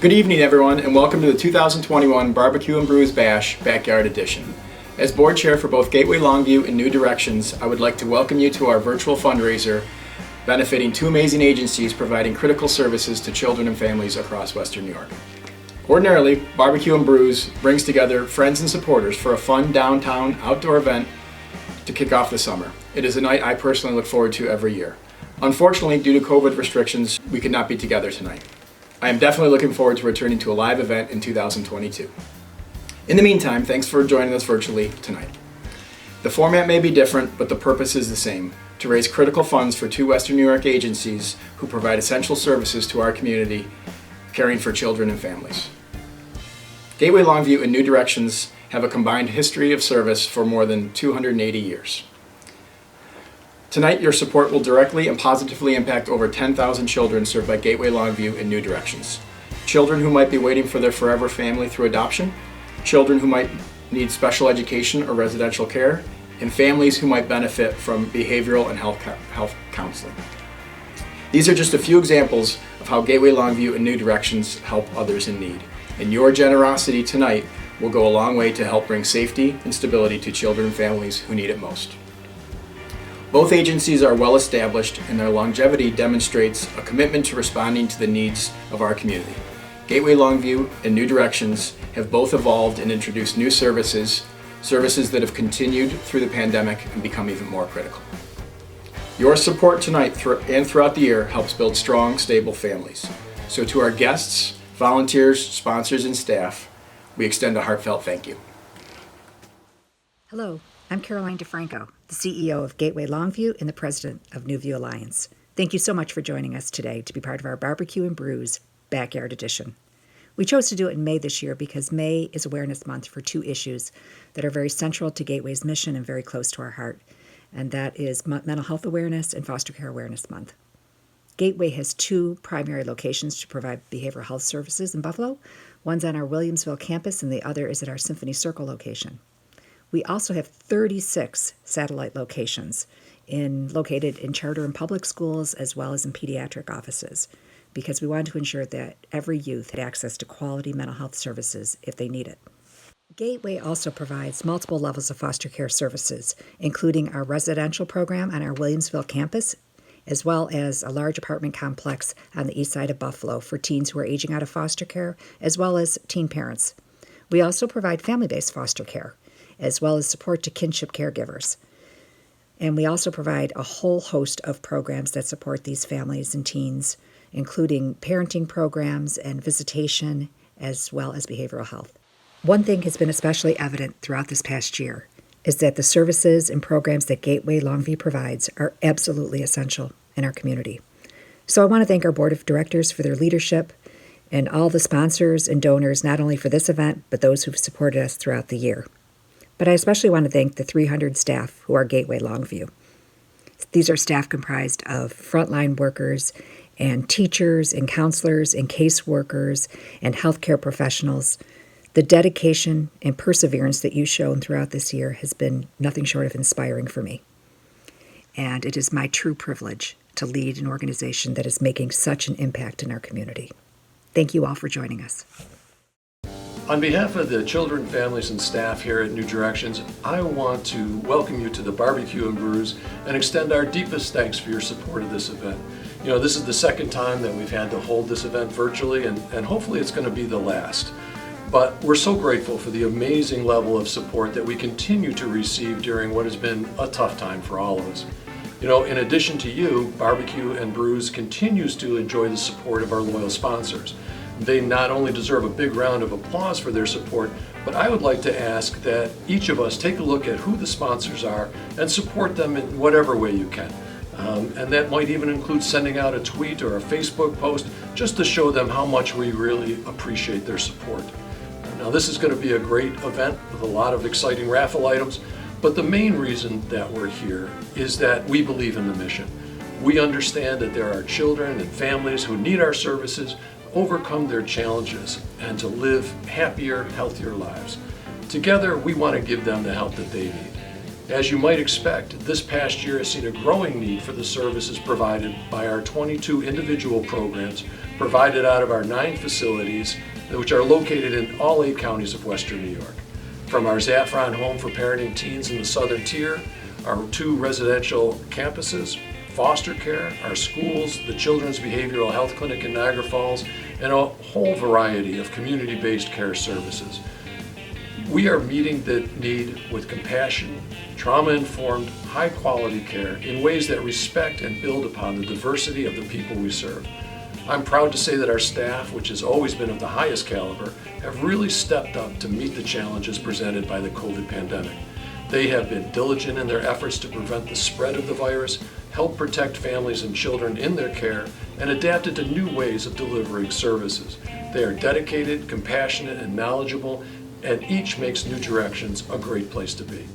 Good evening, everyone, and welcome to the 2021 BBQ Brews Bash Backyard Edition. As board chair for both Gateway Longview and New Directions, I would like to welcome you to our virtual fundraiser benefiting two amazing agencies providing critical services to children and families across Western New York. Ordinarily, BBQ and Brews brings together friends and supporters for a fun downtown outdoor event to kick off the summer. It is a night I personally look forward to every year. Unfortunately, due to COVID restrictions, we could not be together tonight. I am definitely looking forward to returning to a live event in 2022. In the meantime, thanks for joining us virtually tonight. The format may be different, but the purpose is the same: to raise critical funds for two Western New York agencies who provide essential services to our community, caring for children and families. Gateway Longview and New Directions have a combined history of service for more than 280 years. Tonight, your support will directly and positively impact over 10,000 children served by Gateway Longview and New Directions. Children who might be waiting for their forever family through adoption, children who might need special education or residential care, and families who might benefit from behavioral and health counseling. These are just a few examples of how Gateway Longview and New Directions help others in need. And your generosity tonight will go a long way to help bring safety and stability to children and families who need it most. Both agencies are well established, and their longevity demonstrates a commitment to responding to the needs of our community. Gateway Longview and New Directions have both evolved and introduced new services that have continued through the pandemic and become even more critical. Your support tonight and throughout the year helps build strong, stable families. So to our guests, volunteers, sponsors, and staff, we extend a heartfelt thank you. Hello, I'm Caroline DeFranco, the CEO of Gateway Longview and the president of New View Alliance. Thank you so much for joining us today to be part of our BBQ and Brews Backyard Edition. We chose to do it in May this year because May is Awareness Month for two issues that are very central to Gateway's mission and very close to our heart, and that is Mental Health Awareness and Foster Care Awareness Month. Gateway has two primary locations to provide behavioral health services in Buffalo. One's on our Williamsville campus and the other is at our Symphony Circle location. We also have 36 satellite locations located in charter and public schools as well as in pediatric offices, because we wanted to ensure that every youth had access to quality mental health services if they need it. Gateway also provides multiple levels of foster care services, including our residential program on our Williamsville campus, as well as a large apartment complex on the east side of Buffalo for teens who are aging out of foster care, as well as teen parents. We also provide family-based foster care, as well as support to kinship caregivers. And we also provide a whole host of programs that support these families and teens, including parenting programs and visitation, as well as behavioral health. One thing has been especially evident throughout this past year is that the services and programs that Gateway Longview provides are absolutely essential in our community. So I want to thank our board of directors for their leadership and all the sponsors and donors, not only for this event, but those who've supported us throughout the year. But I especially want to thank the 300 staff who are Gateway Longview. These are staff comprised of frontline workers and teachers and counselors and caseworkers and healthcare professionals. The dedication and perseverance that you've shown throughout this year has been nothing short of inspiring for me. And it is my true privilege to lead an organization that is making such an impact in our community. Thank you all for joining us. On behalf of the children, families, and staff here at New Directions, I want to welcome you to the BBQ and Brews and extend our deepest thanks for your support of this event. You know, this is the second time that we've had to hold this event virtually, and hopefully it's going to be the last. But we're so grateful for the amazing level of support that we continue to receive during what has been a tough time for all of us. You know, in addition to you, BBQ and Brews continues to enjoy the support of our loyal sponsors. They not only deserve a big round of applause for their support, but I would like to ask that each of us take a look at who the sponsors are and support them in whatever way you can. And that might even include sending out a tweet or a Facebook post just to show them how much we really appreciate their support. Now, this is going to be a great event with a lot of exciting raffle items, but the main reason that we're here is that we believe in the mission. We understand that there are children and families who need our services, overcome their challenges, and to live happier, healthier lives. Together, we want to give them the help that they need. As you might expect, this past year has seen a growing need for the services provided by our 22 individual programs provided out of our 9 facilities, which are located in all 8 counties of Western New York. From our Zaffron Home for Parenting Teens in the Southern Tier, our 2 residential campuses, foster care, our schools, the Children's Behavioral Health Clinic in Niagara Falls, and a whole variety of community-based care services. We are meeting the need with compassion, trauma-informed, high-quality care in ways that respect and build upon the diversity of the people we serve. I'm proud to say that our staff, which has always been of the highest caliber, have really stepped up to meet the challenges presented by the COVID pandemic. They have been diligent in their efforts to prevent the spread of the virus, help protect families and children in their care, and adapted to new ways of delivering services. They are dedicated, compassionate, and knowledgeable, and each makes New Directions a great place to be.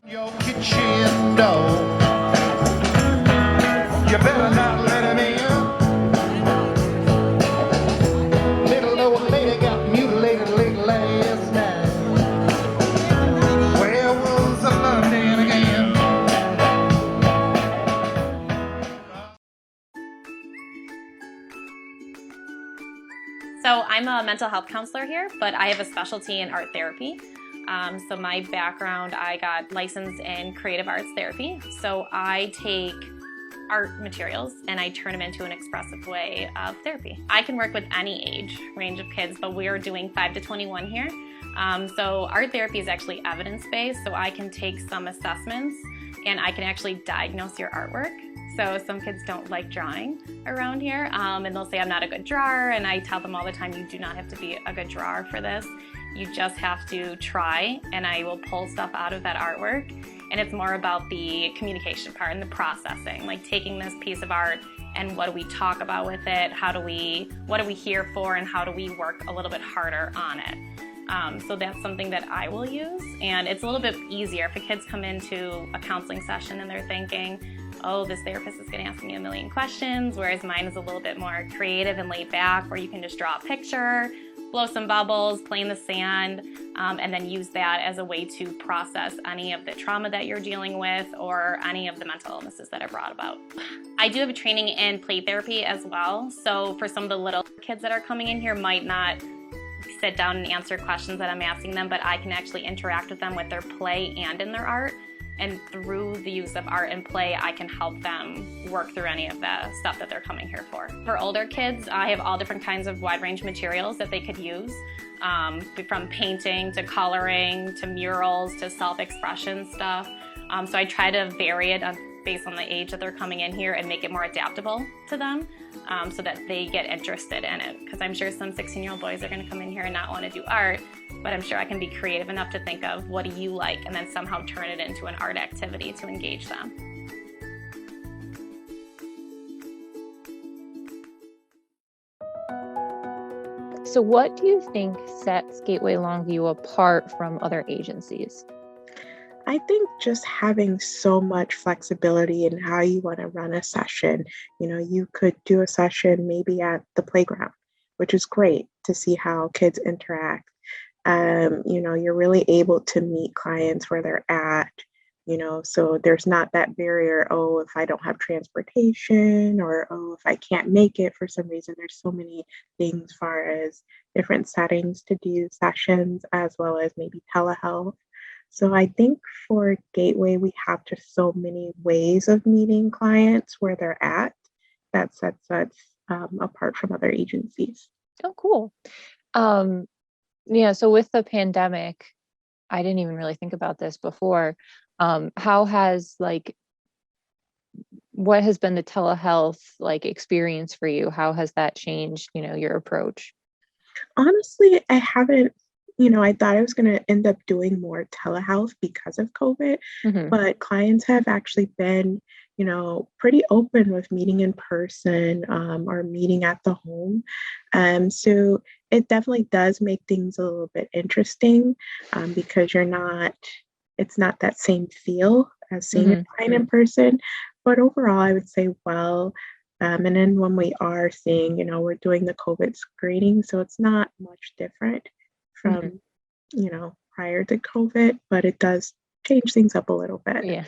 Your kitchen door. You better not let him in. Little old lady got mutilated late last night. Where was the London again? So I'm a mental health counselor here, but I have a specialty in art therapy. So my background, I got licensed in creative arts therapy. So I take art materials and I turn them into an expressive way of therapy. I can work with any age range of kids, but we are doing 5 to 21 here. So art therapy is actually evidence-based, so I can take some assessments and I can actually diagnose your artwork. So some kids don't like drawing around here, and they'll say I'm not a good drawer, and I tell them all the time, you do not have to be a good drawer for this. You just have to try, and I will pull stuff out of that artwork. And it's more about the communication part and the processing, like taking this piece of art and what do we talk about with it, what are we here for, and how do we work a little bit harder on it. So that's something that I will use, and it's a little bit easier if the kids come into a counseling session and they're thinking, oh, this therapist is going to ask me a million questions, whereas mine is a little bit more creative and laid back, where you can just draw a picture, blow some bubbles, play in the sand, and then use that as a way to process any of the trauma that you're dealing with or any of the mental illnesses that are brought about. I do have a training in play therapy as well, so for some of the little kids that are coming in here might not sit down and answer questions that I'm asking them, but I can actually interact with them with their play and in their art. And through the use of art and play, I can help them work through any of the stuff that they're coming here for. For older kids, I have all different kinds of wide range materials that they could use, from painting to coloring to murals to self-expression stuff. So I try to vary it based on the age that they're coming in here and make it more adaptable to them, so that they get interested in it. Because I'm sure some 16-year-old boys are going to come in here and not want to do art, but I'm sure I can be creative enough to think of what do you like and then somehow turn it into an art activity to engage them. So what do you think sets Gateway Longview apart from other agencies? I think just having so much flexibility in how you want to run a session. You could do a session maybe at the playground, which is great to see how kids interact. You're really able to meet clients where they're at, so there's not that barrier, oh, if I don't have transportation, or, oh, if I can't make it for some reason. There's so many things as far as different settings to do sessions, as well as maybe telehealth. So I think for Gateway, we have just so many ways of meeting clients where they're at that sets us apart from other agencies. Oh, cool. Yeah, so with the pandemic, I didn't even really think about this before. What has been the telehealth experience for you? How has that changed, your approach? Honestly, I haven't, I thought I was going to end up doing more telehealth because of COVID, but clients have actually been, pretty open with meeting in person, or meeting at the home. So it definitely does make things a little bit interesting, because it's not that same feel as seeing a client in person. But overall, I would say well. And then when we are seeing, we're doing the COVID screening, so it's not much different from, prior to COVID, but it does change things up a little bit. Yeah.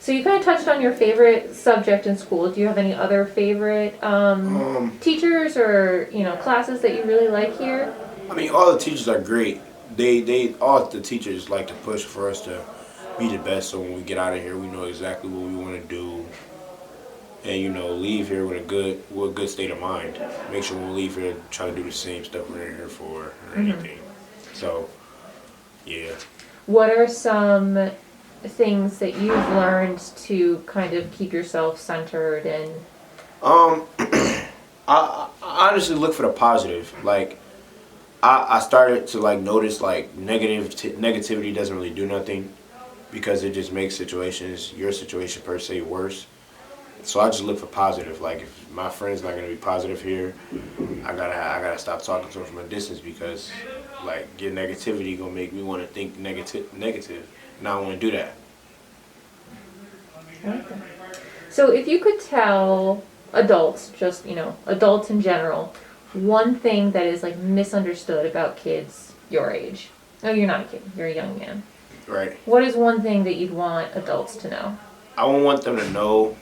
So you kind of touched on your favorite subject in school. Do you have any other favorite teachers or classes that you really like here? I mean, all the teachers are great. All the teachers like to push for us to be the best. So when we get out of here, we know exactly what we want to do, and leave here with a good state of mind. Make sure when we leave here, try to do the same stuff we're in here for or anything. So, yeah. What are some things that you've learned to kind of keep yourself centered and? I honestly look for the positive. Like, I started to notice negativity doesn't really do nothing, because it just makes your situation per se, worse. So I just look for positive. Like, if my friend's not gonna be positive here, I gotta stop talking to him from a distance, because your negativity gonna make me want to think negative, and I don't want to do that. Okay. So if you could tell adults, just adults in general, one thing that is misunderstood about kids your age. No, you're not a kid. You're a young man. Right. What is one thing that you'd want adults to know? I would want them to know,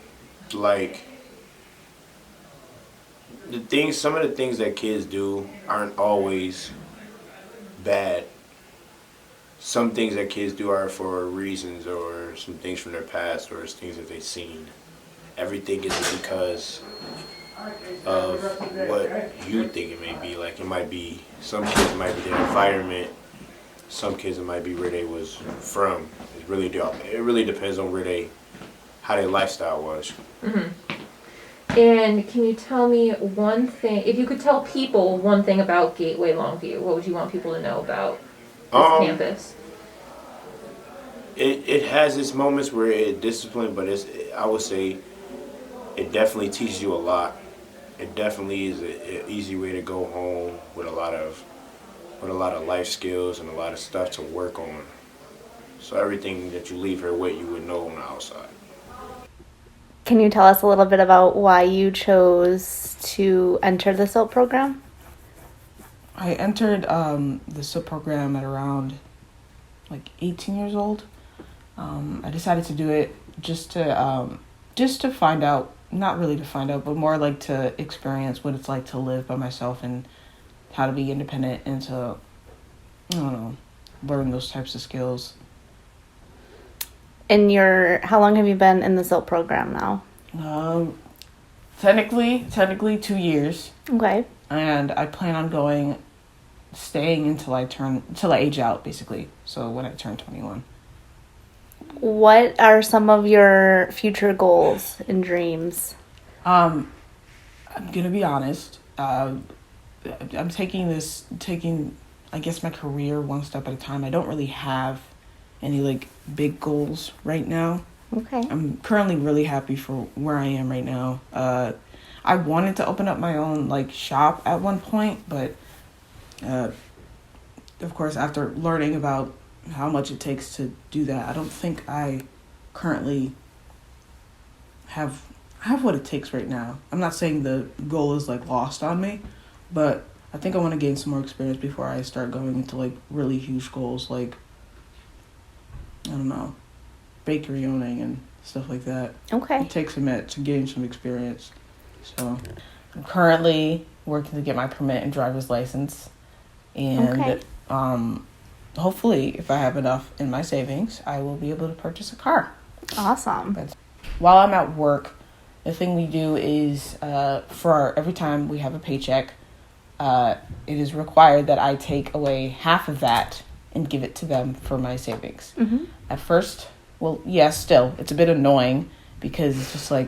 some of the things that kids do aren't always bad. Some things that kids do are for reasons, or some things from their past, or things that they've seen. Everything isn't because of what you think it may be. It might be, some kids might be their environment. Some kids, it might be where they was from. It really depends on how their lifestyle was. Mm-hmm. And can you tell me one thing, if you could tell people one thing about Gateway Longview, what would you want people to know about this campus? It has its moments where it's disciplined, but I would say it definitely teaches you a lot. It definitely is an easy way to go home with a lot of life skills and a lot of stuff to work on. So everything that you leave here with, you would know on the outside. Can you tell us a little bit about why you chose to enter the SILT program? I entered the SILT program at around 18 years old. I decided to do it just to find out, not really to find out, but more to experience what it's like to live by myself and how to be independent, and to, learn those types of skills. And how long have you been in the SILT program now? Technically 2 years. Okay. And I plan on staying until I age out, basically. So when I turn 21. What are some of your future goals and dreams? I'm gonna be honest. I'm taking, I guess, my career one step at a time. I don't really have any big goals right now. Okay. I'm currently really happy for where I am right now. I wanted to open up my own shop at one point, but of course, after learning about how much it takes to do that, I don't think I currently have what it takes right now. I'm not saying the goal is lost on me, but I think I want to gain some more experience before I start going into really huge goals, I don't know, bakery owning and stuff like that. Okay. It takes a minute to gain some experience. So I'm currently working to get my permit and driver's license, and hopefully, if I have enough in my savings, I will be able to purchase a car. Awesome. But while I'm at work, the thing we do is every time we have a paycheck, it is required that I take away half of that and give it to them for my savings. Mm-hmm. At first, still, it's a bit annoying, because it's just I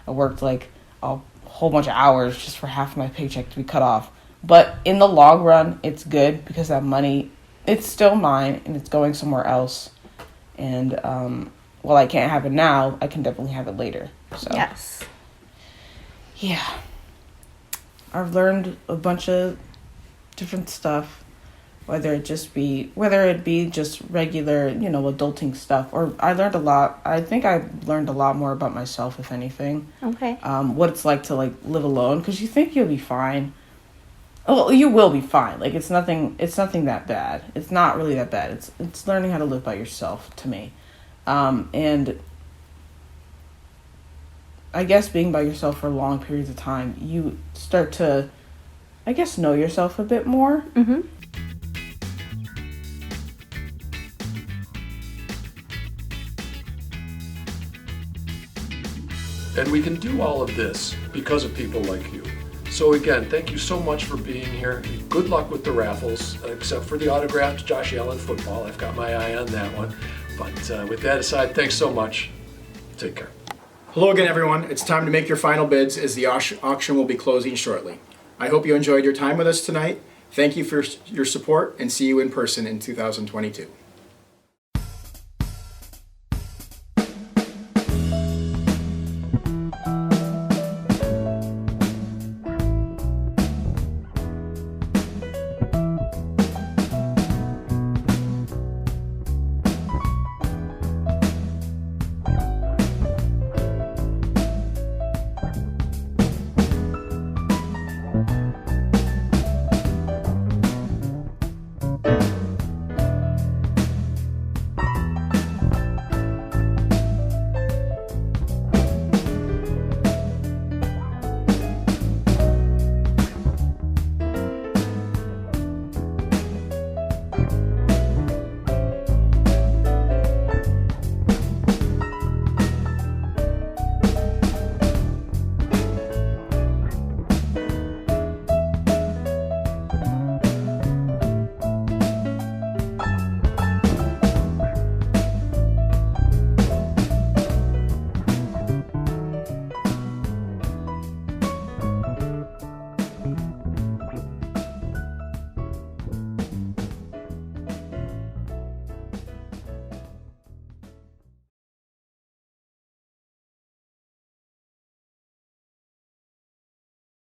worked a whole bunch of hours just for half of my paycheck to be cut off. But in the long run, it's good, because that money, it's still mine and it's going somewhere else. And while I can't have it now, I can definitely have it later. So yes. Yeah. I've learned a bunch of different stuff, whether it be just regular, adulting stuff, or I learned a lot. I think I learned a lot more about myself, if anything. Okay. What it's like to live alone, because you think you'll be fine. Oh, you will be fine. It's nothing that bad. It's not really that bad. It's learning how to live by yourself, to me. And I guess being by yourself for long periods of time, you start to, I guess, know yourself a bit more. Mm-hmm. And we can do all of this because of people like you. So again, thank you so much for being here. Good luck with the raffles, except for the autographed Josh Allen football. I've got my eye on that one. But with that aside, thanks so much. Take care. Hello again, everyone. It's time to make your final bids as the auction will be closing shortly. I hope you enjoyed your time with us tonight. Thank you for your support, and see you in person in 2022.